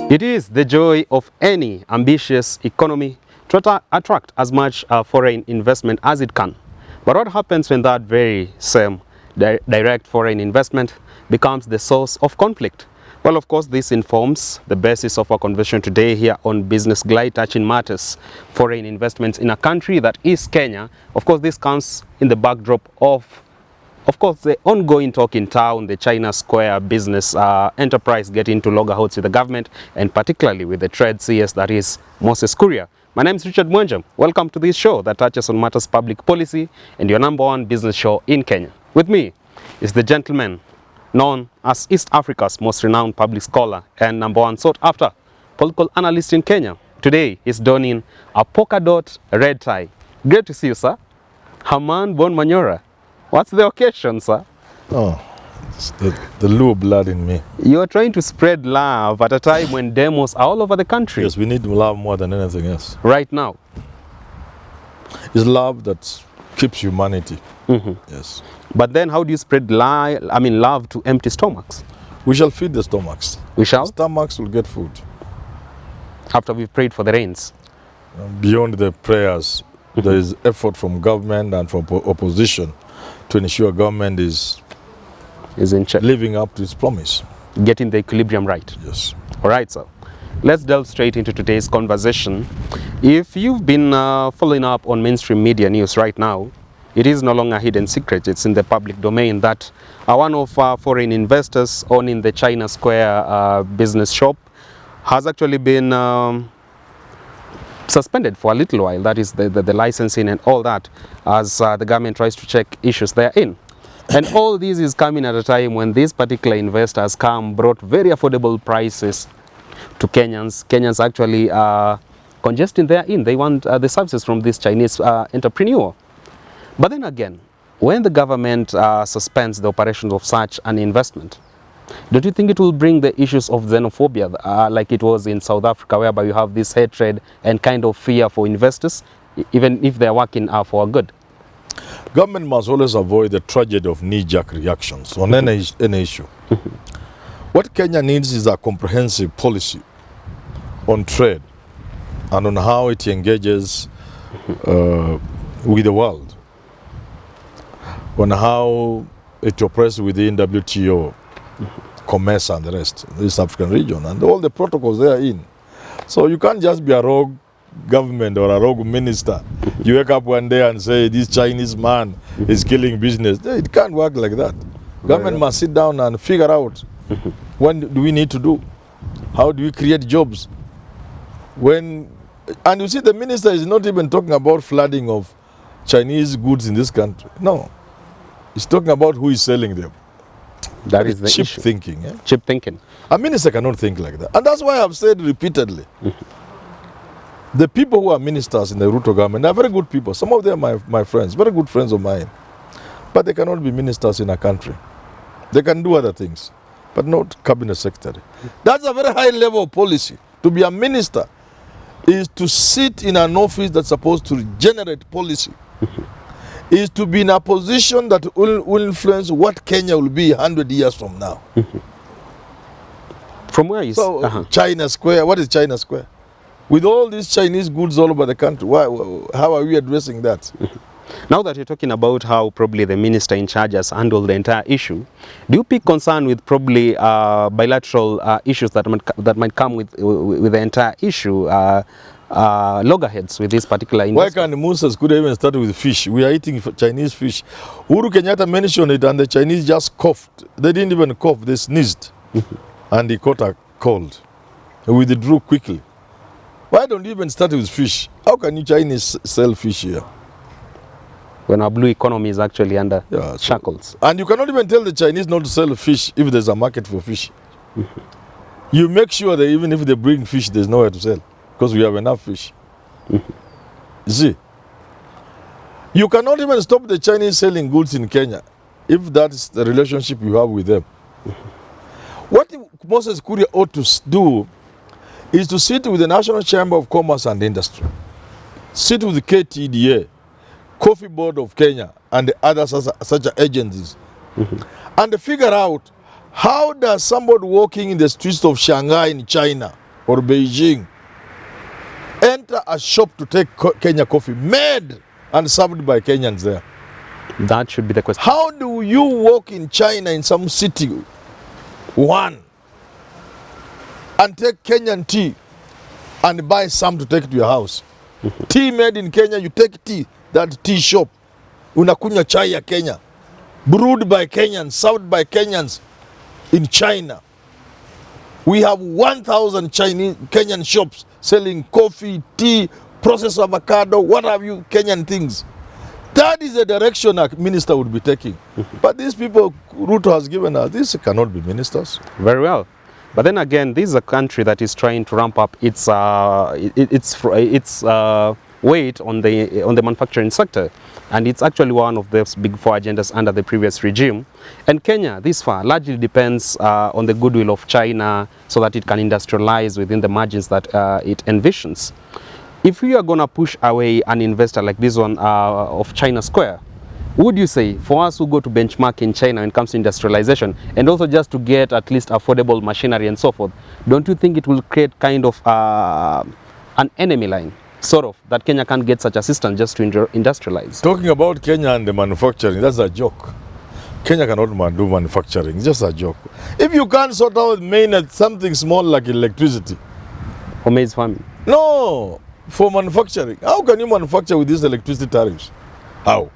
It is the joy of any ambitious economy to attract as much foreign investment as it can. But what happens when that very same direct foreign investment becomes the source of conflict? Well, of course, this informs the basis of our conversation today here on Business Glide, touching matters foreign investments in a country that is Kenya. Of course, this comes in the backdrop of course, the ongoing talk in town, the China Square business enterprise getting into loggerheads with the government, and particularly with the trade CS, that is Moses Kuria. My name is Richard Mwenjem. Welcome to this show that touches on matters public policy and your #1 business show in Kenya. With me is the gentleman known as East Africa's most renowned public scholar and #1 sought after political analyst in Kenya. Today he's donning a polka dot red tie. Great to see you, sir. Herman Manyora. What's the occasion, sir? Oh, it's the Luo blood in me. You're trying to spread love at a time when demos are all over the country. Yes, we need love more than anything else. Right now. It's love that keeps humanity. Yes. But then how do you spread love to empty stomachs? We shall feed the stomachs. We shall? Stomachs will get food. After we've prayed for the rains. Beyond the prayers, there is effort from government and from opposition to ensure government is in check, living up to its promise. Getting the equilibrium right. Yes. All right, sir. Let's delve straight into today's conversation. If you've been following up on mainstream media news right now, it is no longer a hidden secret. It's in the public domain that one of our foreign investors owning the China Square business shop has actually been suspended for a little while. That is the licensing and all that, as the government tries to check issues therein. And all this is coming at a time when these particular investors brought very affordable prices to Kenyans. Kenyans actually congesting therein. They want the services from this Chinese entrepreneur. But then again, when the government suspends the operations of such an investment, don't you think it will bring the issues of xenophobia like it was in South Africa, whereby you have this hatred and kind of fear for investors, even if they're working for good? Government must always avoid the tragedy of knee-jerk reactions on any issue. What Kenya needs is a comprehensive policy on trade and on how it engages with the world, on how it operates within WTO, commerce and the rest, the East African region, and all the protocols they are in. So you can't just be a rogue government or a rogue minister. You wake up one day and say, this Chinese man is killing business. It can't work like that. Government must sit down and figure out what do we need to do? How do we create jobs? And you see, the minister is not even talking about flooding of Chinese goods in this country. No. He's talking about who is selling them. That is the cheap issue. Thinking. Eh? Cheap thinking. A minister cannot think like that. And that's why I've said repeatedly, the people who are ministers in the Ruto government are very good people. Some of them are my friends, very good friends of mine. But they cannot be ministers in a country. They can do other things, but not cabinet secretary. That's a very high level of policy. To be a minister is to sit in an office that's supposed to generate policy. Is to be in a position that will influence what Kenya will be 100 years from now. From where is China Square? What is China Square? With all these Chinese goods all over the country, how are we addressing that? Now that you're talking about how probably the minister in charge has handled the entire issue, do you pick concern with probably bilateral issues that might come with the entire issue? Loggerheads with this particular industry? Why can't Moses could even start with fish? We are eating Chinese fish. Uhuru Kenyatta mentioned it and the Chinese just coughed. They didn't even cough, they sneezed. And he caught a cold. He withdrew quickly. Why don't you even start with fish? How can you Chinese sell fish here? When our blue economy is actually under shackles. And you cannot even tell the Chinese not to sell fish if there's a market for fish. You make sure that even if they bring fish, there's nowhere to sell. Because we have enough fish. You see, you cannot even stop the Chinese selling goods in Kenya if that's the relationship you have with them. What Moses Kuria ought to do is to sit with the National Chamber of Commerce and Industry, sit with the KTDA, Coffee Board of Kenya, and the other such agencies, and figure out how does somebody walking in the streets of Shanghai in China or Beijing enter a shop to take Kenya coffee made and served by Kenyans there? That should be the question. How do you walk in China in some city, one, and take Kenyan tea and buy some to take to your house? Tea made in Kenya, you take tea, that tea shop, unakunywa chai ya Kenya, brewed by Kenyans, served by Kenyans in China. We have 1,000 Kenyan shops selling coffee, tea, processed avocado, what have you, Kenyan things. That is the direction a minister would be taking. But these people Ruto has given us, these cannot be ministers. Very well. But then again, this is a country that is trying to ramp up its weight on the manufacturing sector, and it's actually one of those big four agendas under the previous regime. And Kenya, this far, largely depends on the goodwill of China so that it can industrialize within the margins that it envisions. If we are going to push away an investor like this one of China Square, would you say, for us who go to benchmark in China when it comes to industrialization, and also just to get at least affordable machinery and so forth, don't you think it will create kind of an enemy line, sort of, that Kenya can't get such assistance just to industrialize? Talking about Kenya and the manufacturing, that's a joke. Kenya cannot do manufacturing, it's just a joke. If you can't sort out something small like electricity. For maize farming? No, for manufacturing. How can you manufacture with these electricity tariffs? How?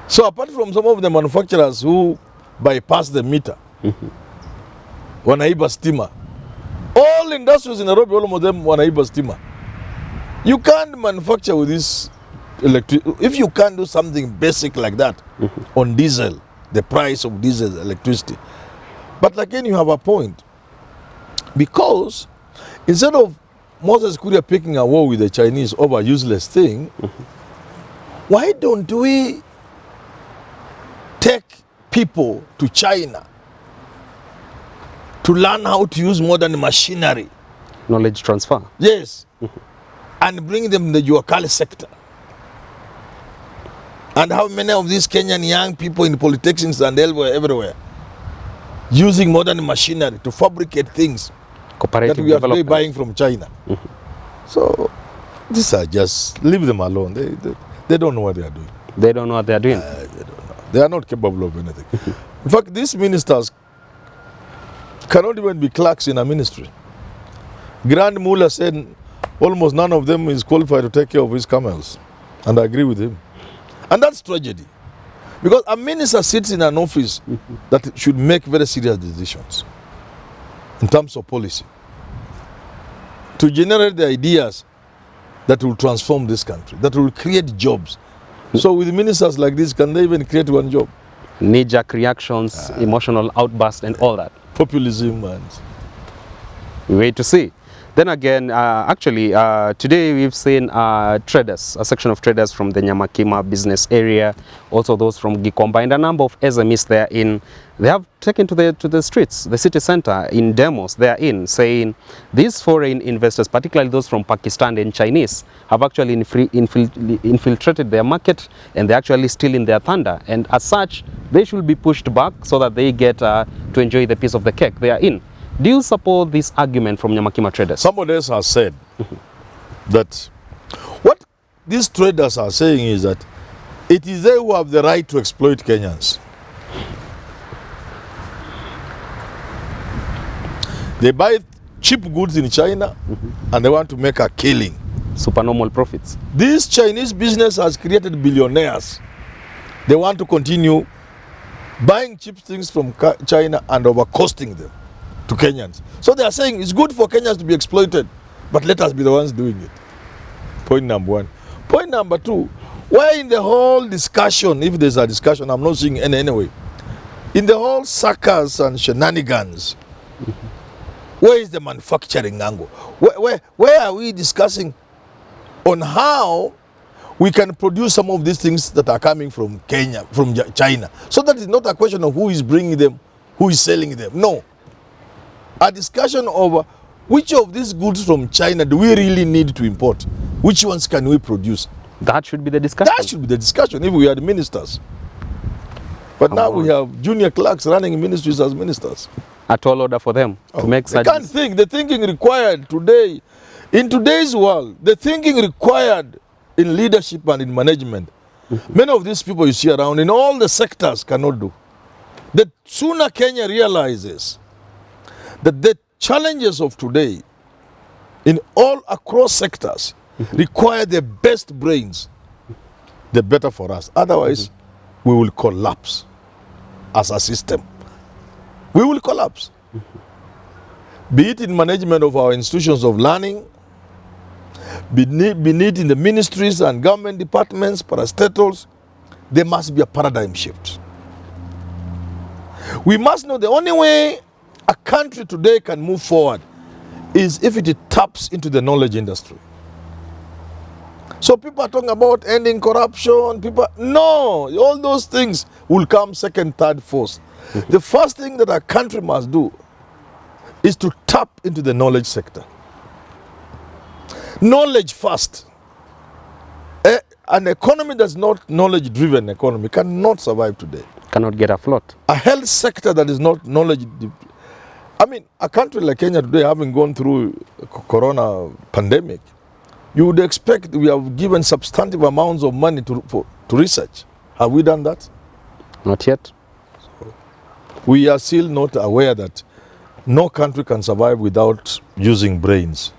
So apart from some of the manufacturers who bypass the meter, wanaiba stima, all industries in Nairobi, all of them wanaiba stima. You can't manufacture with this electricity. If you can't do something basic like that on diesel, the price of diesel, electricity. But again, you have a point. Because instead of Moses Kuria picking a war with the Chinese over a useless thing, why don't we take people to China to learn how to use modern machinery? Knowledge transfer. Yes. And bring them in the Yuakali sector. And how many of these Kenyan young people in polytechnics and everywhere using modern machinery to fabricate things that we are today buying from China. So these are just, leave them alone. They don't know what they are doing. They don't know what they are doing. They don't know. They are not capable of anything. In fact, these ministers cannot even be clerks in a ministry. Grand Mullah said almost none of them is qualified to take care of his camels. And I agree with him. And that's tragedy. Because a minister sits in an office that should make very serious decisions in terms of policy, to generate the ideas that will transform this country, that will create jobs. So with ministers like this, can they even create one job? Knee-jerk reactions, emotional outbursts and all that. Populism and... We wait to see. Then again, today we've seen traders, a section of traders from the Nyamakima business area, also those from Gikomba, and a number of SMEs therein. They have taken to the streets, the city center, in demos therein, saying these foreign investors, particularly those from Pakistan and Chinese, have actually infiltrated their market, and they're actually stealing their thunder. And as such, they should be pushed back so that they get to enjoy the piece of the cake they are in. Do you support this argument from Nyamakima traders? Somebody else has said that what these traders are saying is that it is they who have the right to exploit Kenyans. They buy cheap goods in China and they want to make a killing. Supernormal profits. This Chinese business has created billionaires. They want to continue buying cheap things from China and overcosting them to Kenyans. So they are saying it's good for Kenyans to be exploited, but let us be the ones doing it. Point number one. Point number two, why in the whole discussion, if there's a discussion, I'm not seeing any anyway, in the whole suckers and shenanigans, where is the manufacturing angle? Where are we discussing on how we can produce some of these things that are coming from Kenya, from China? So that is not a question of who is bringing them, who is selling them. No. A discussion over which of these goods from China do we really need to import? Which ones can we produce? That should be the discussion. That should be the discussion if we are the ministers. But now we have junior clerks running ministries as ministers. A tall order for them to make They such. can't think. The thinking required today, in today's world, the thinking required in leadership and in management, many of these people you see around in all the sectors cannot do. The sooner Kenya realizes that the challenges of today in all across sectors require the best brains, the better for us. Otherwise, we will collapse as a system. We will collapse. Be it in management of our institutions of learning, be it in the ministries and government departments, parastatals, there must be a paradigm shift. We must know the only way a country today can move forward is if it taps into the knowledge industry. So people are talking about ending corruption. No, all those things will come second, third, fourth. The first thing that a country must do is to tap into the knowledge sector. Knowledge first. An economy that's not knowledge-driven economy cannot survive today. Cannot get afloat. A health sector that is not knowledge. I mean, a country like Kenya today, having gone through corona pandemic, you would expect we have given substantive amounts of money to research. Have we done that? Not yet. We are still not aware that no country can survive without using brains.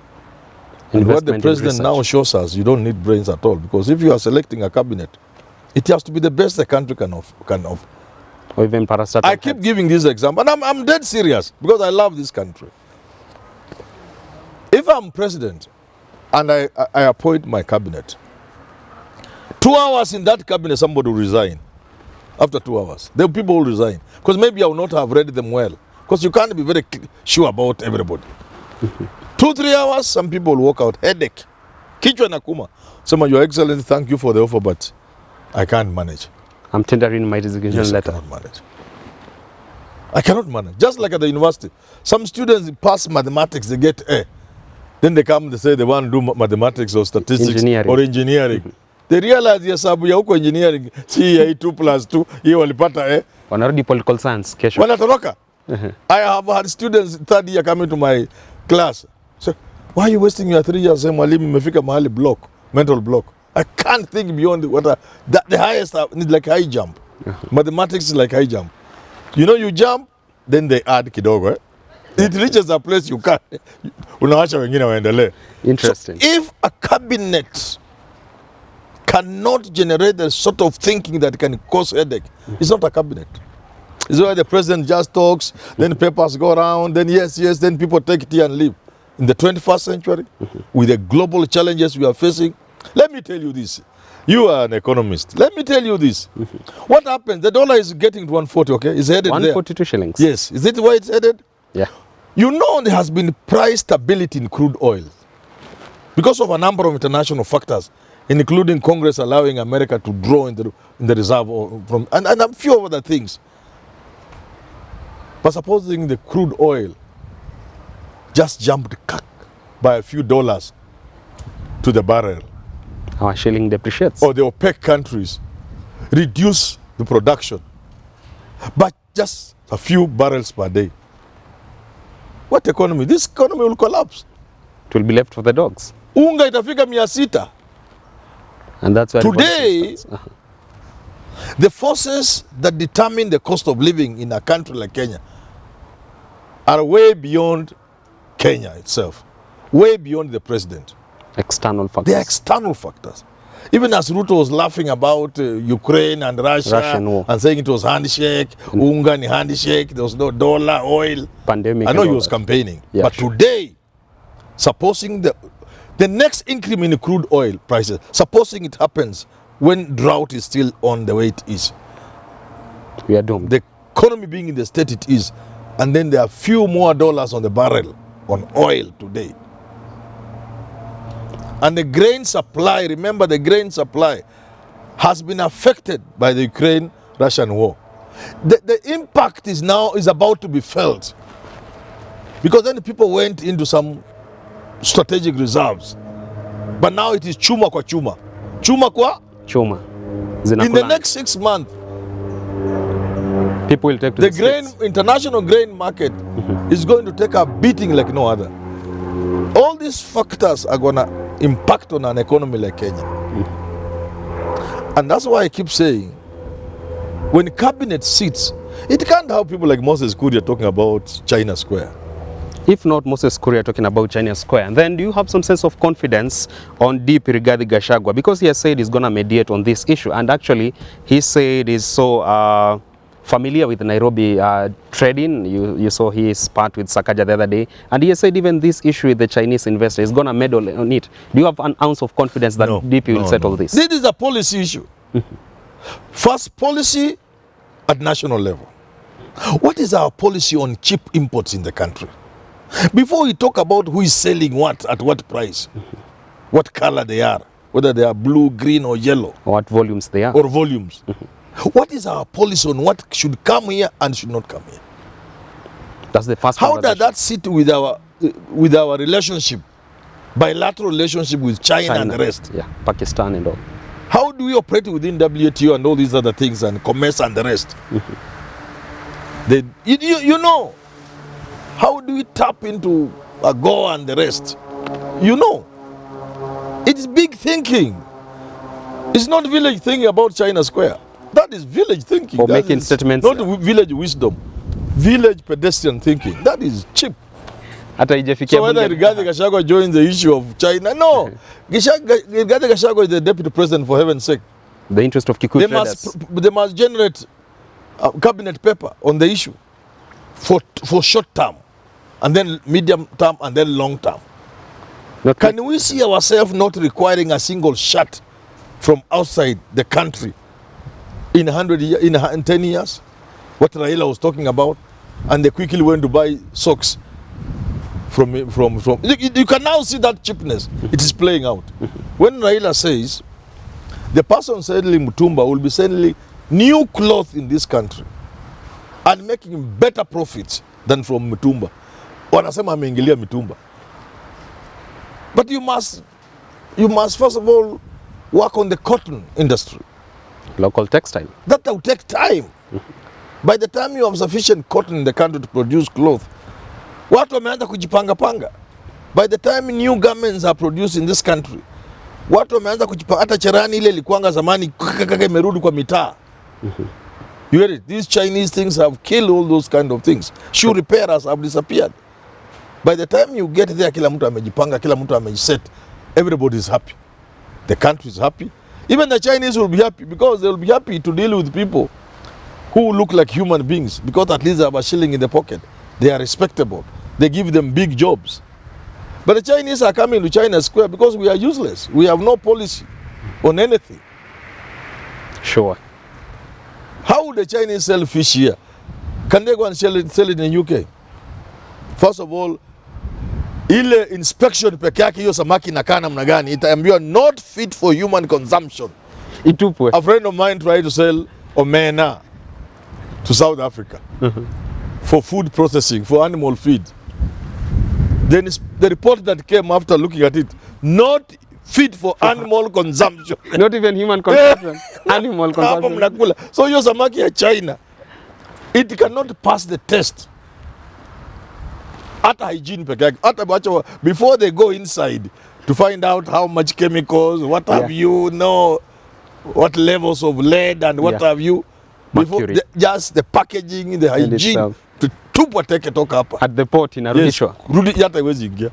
And what the president now shows us, you don't need brains at all. Because if you are selecting a cabinet, it has to be the best the country can offer. Or even parastatal. I keep giving this example, and I'm dead serious because I love this country. If I'm president and I appoint my cabinet, 2 hours in that cabinet, somebody will resign. After 2 hours, the people will resign. Because maybe I will not have read them well. Because you can't be very sure about everybody. 2-3 hours, some people will walk out. Headache. Kichwa na kuma. Some of your excellency, thank you for the offer, but I can't manage. I'm tendering my resignation letter. I cannot manage. I cannot manage. Just like at the university. Some students pass mathematics, they get A. Then they come, they say they want to do mathematics or statistics or engineering. They realize ya sababu ya huko engineering si ya 2+2 hiyo walipata wanarudi political science kesho. Wanatoroka. I have had students third year coming to my class. So, why are you wasting your 3 years? Mwalimu imefika mahali block, mental block. I can't think beyond the highest is like high jump. Mathematics is like high jump. You know, you jump, then they add kidogo. It reaches a place you can't. Unaacha wengine waendelee. Interesting. So if a cabinet cannot generate the sort of thinking that can cause headache, it's not a cabinet. It's where the president just talks, then papers go around, then yes, then people take it here and leave. In the 21st century, with the global challenges we are facing, let me tell you this. You are an economist. Let me tell you this. What happens? The dollar is getting to 140, okay? It's headed 142 there. shillings. Yes. Is it where it's headed? Yeah. You know there has been price stability in crude oil because of a number of international factors, including Congress allowing America to draw in the reserve from and a few other things. But supposing the crude oil just jumped by a few dollars to the barrel, our shilling depreciates. or the OPEC countries reduce the production by just a few barrels per day, what economy? This economy will collapse. It will be left for the dogs. Unga itafika 600. And that's why today, the forces that determine the cost of living in a country like Kenya are way beyond Kenya itself, way beyond the president. External factors. They are external factors. Even as Ruto was laughing about Ukraine and Russian war, and saying it was handshake, unga ni handshake, there was no dollar, oil. Pandemic. I know he was campaigning. Yeah, but today, supposing the next increment in crude oil prices, supposing it happens when drought is still on the way it is, we are doomed. The economy being in the state it is, and then there are few more dollars on the barrel on oil today. And the grain supply, remember the grain supply has been affected by the Ukraine-Russian war. The impact is about to be felt. Because then the people went into some strategic reserves. But now it is chuma kwa chuma. Chuma kwa? Chuma. In the next 6 months, People will take to The the grain, streets. international grain market is going to take a beating like no other. All these factors are going to impact on an economy like Kenya. And that's why I keep saying, when cabinet sits, it can't have people like Moses Kuria talking about China Square. If not Moses Kuria talking about China Square, and then do you have some sense of confidence on DP Rigathi Gachagua? Because he has said he's going to mediate on this issue, and actually he said he's so familiar with Nairobi trading. You saw his part with Sakaja the other day, and he has said even this issue with the Chinese investor is going to meddle on it. Do you have an ounce of confidence that DP will settle this? This is a policy issue. First, policy at national level. What is our policy on cheap imports in the country? Before we talk about who is selling what, at what price, what color they are, whether they are blue, green or yellow. Or what volumes they are. Or volumes. What is our policy on what should come here and should not come here? That's the first How does that sit with our relationship, bilateral relationship with China and the rest? Yeah, Pakistan and all. How do we operate within WTO and all these other things and commerce and the rest? You know, how do we tap into AGOA and the rest? You know, it's big thinking. It's not village thinking about China Square. That is village thinking. For that making is statements. Not village wisdom. Village pedestrian thinking. That is cheap. So whether Rigathi Gachagua joins the issue of China, no. Rigathi Gachagua is the deputy president, for heaven's sake. The interest of Kikuyu traders. They must generate a cabinet paper on the issue for short term, and then medium term, and then long term. Can we see ourselves not requiring a single shot from outside the country in 10 years? What Raila was talking about, and they quickly went to buy socks from. You can now see that cheapness. It is playing out. When Raila says the person selling Mutumba will be selling new cloth in this country and making better profits than from Mutumba, wanasema ameingilia Mutumba. But you must first of all work on the cotton industry. Local textile. That will take time. By the time you have sufficient cotton in the country to produce cloth, watu wameanza kujipanga panga. By the time new garments are produced in this country, watu wameanza kujipanga. Hata cherani ile ilikuanga zamani imerudi kwa mitaa. You get it? These Chinese things have killed all those kind of things. Shoe repairers have disappeared. By the time you get there, kila mtu amejipanga, kila mtu amejiset. Everybody is happy. The country is happy. Even the Chinese will be happy because they will be happy to deal with people who look like human beings, because at least they have a shilling in the pocket. They are respectable. They give them big jobs. But the Chinese are coming to China Square because we are useless. We have no policy on anything. Sure. How would the Chinese sell fish here? Can they go and sell it in the UK? First of all, ile inspection peke yake hiyo samaki inakaa namna gani, itaambiwa not fit for human consumption. Itupwe. A friend of mine tried to sell omena to South Africa for food processing, for animal feed. Then the report that came after looking at it, not fit for animal consumption. Not even human consumption, animal consumption. So hiyo samaki ya China, it cannot pass the test. Hata hygiene peke yake, hata before they go inside to find out how much chemicals, what have you know, what levels of lead and what have you, before just the packaging, the hygiene, to tupwa teke toka hapa. At the port inarudishwa. Yes, rudi hata iwezi ingia.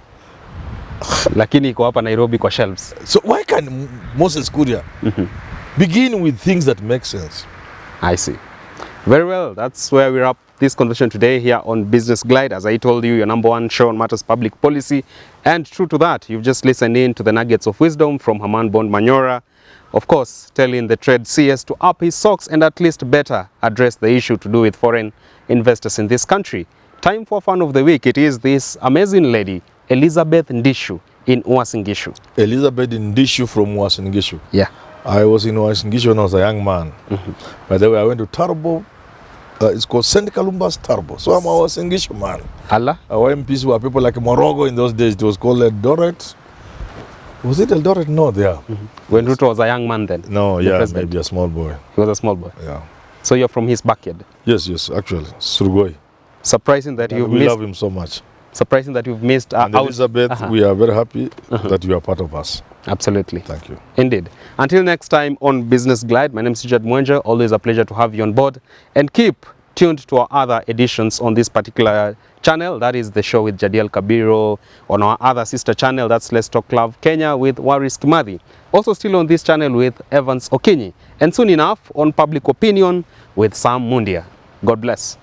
Lakini iko hapa Nairobi kwa shelves. So why can Moses Kuria begin with things that make sense? I see. Very well, that's where we wrap this conversation today here on Business Glide. As I told you, your #1 show on matters public policy. And true to that, you've just listened in to the nuggets of wisdom from Herman Manyora. Of course, telling the trade CS to up his socks and at least better address the issue to do with foreign investors in this country. Time for fun of the week. It is this amazing lady, Elizabeth Ndishu in Uasin Gishu. Elizabeth Ndishu from Uasin Gishu. Yeah. I was in Uasin Gishu when I was a young man. By the way, I went to Tarbo. It's called St. Columba's Tarbo. So I'm a Uasin Gishu man. Allah? Our MPs were people like Morogo in those days. It was called Eldoret. Was it Eldoret? No, there. When Ruto was a young man then? No, yeah, maybe a small boy. He was a small boy. Yeah. So you're from his backyard. Yes, actually, Surgoi. Surprising that And you've we missed. love him so much. Surprising that you've missed. And Elizabeth, we are very happy that you are part of us. Absolutely. Thank you. Indeed. Until next time on Business Glide, my name is Richard Mwenje. Always a pleasure to have you on board. And keep tuned to our other editions on this particular channel. That is the show with Jadiel Kabiro. On our other sister channel, that's Let's Talk Love Kenya with Waris Kimathi. Also still on this channel with Evans Okinyi. And soon enough on Public Opinion with Sam Mundia. God bless.